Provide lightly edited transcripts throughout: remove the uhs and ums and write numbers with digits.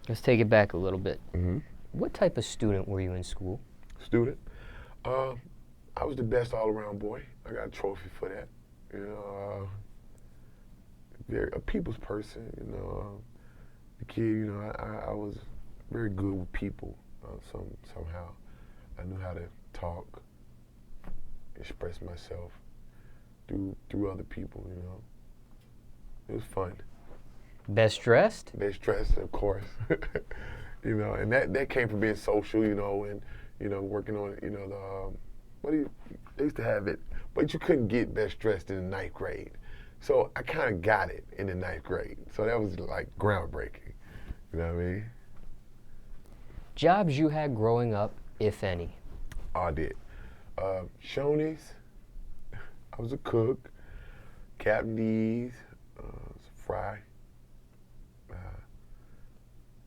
Let's take it back a little bit. Mm-hmm. What type of student were you in school? Student. I was the best all-around boy. I got a trophy for that. You know, very a people's person. You know, the kid. You know, I was very good with people. Somehow, I knew how to talk, express myself through other people. You know, it was fun. Best dressed? Best dressed, of course. You know, and that came from being social. You know, and working on the what do you they used to have it, but you couldn't get best dressed in the ninth grade. So I kind of got it in the ninth grade. So that was like groundbreaking. You know what I mean? Jobs you had growing up, if any? I did. Shoney's. I was a cook. Captain D's. Fry.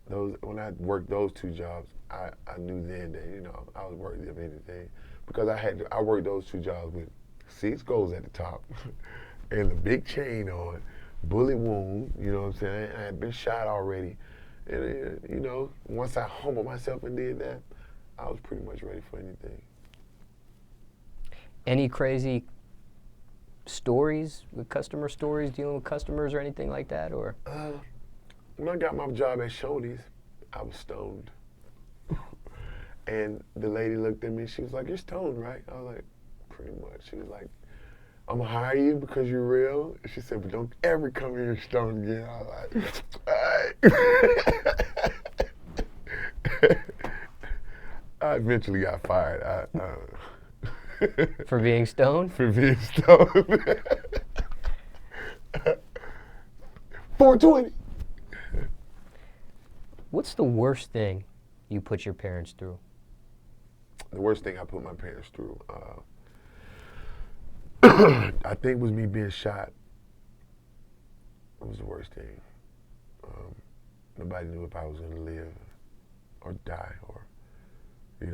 Those when I worked those two jobs, I knew then that I was worthy of anything because I worked those two jobs with 6 goals at the top and a big chain on, bullet wound. You know what I'm saying? I had been shot already, and once I humbled myself and did that, I was pretty much ready for anything. Any crazy stories with customer stories, dealing with customers or anything like that, or? When I got my job at Shoney's, I was stoned. And the lady looked at me, she was like, "You're stoned, right?" I was like, "Pretty much." She was like, "I'm gonna hire you because you're real." She said, "But don't ever come here stoned again." I was like, all right. I eventually got fired. For being stoned? For being stoned. 420. What's the worst thing you put your parents through? The worst thing I put my parents through, I think, was me being shot. It was the worst thing. Nobody knew if I was going to live or die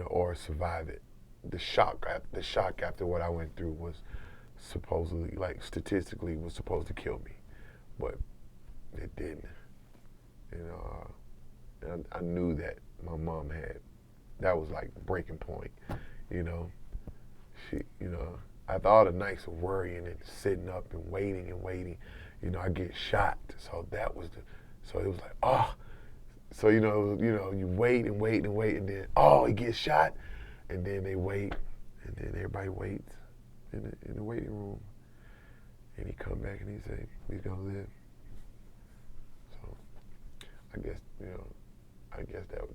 or survive it. The shock after what I went through was supposedly, like statistically, was supposed to kill me, but it didn't. And I knew that my mom that was like the breaking point. She, after all the nights of worrying and sitting up and waiting, I get shot. So that was so it was like, oh, so you wait and then, oh, he gets shot, and then they wait, and then everybody waits in the waiting room, and he come back and he say he's gonna live. So I guess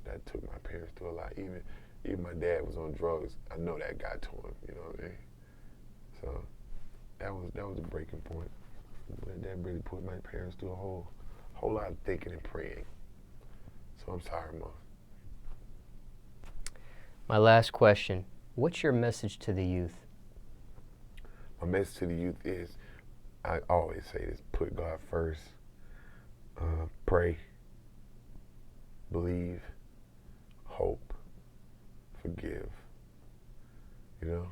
that took my parents through a lot. Even my dad was on drugs. I know that got to him. You know what I mean? So that was a breaking point. But that really put my parents through a whole lot of thinking and praying. So I'm sorry, Mom. My last question. What's your message to the youth? My message to the youth is, I always say this: put God first. Pray. Believe, hope, forgive, in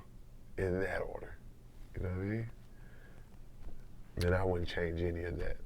that order, you know what I mean? And I wouldn't change any of that.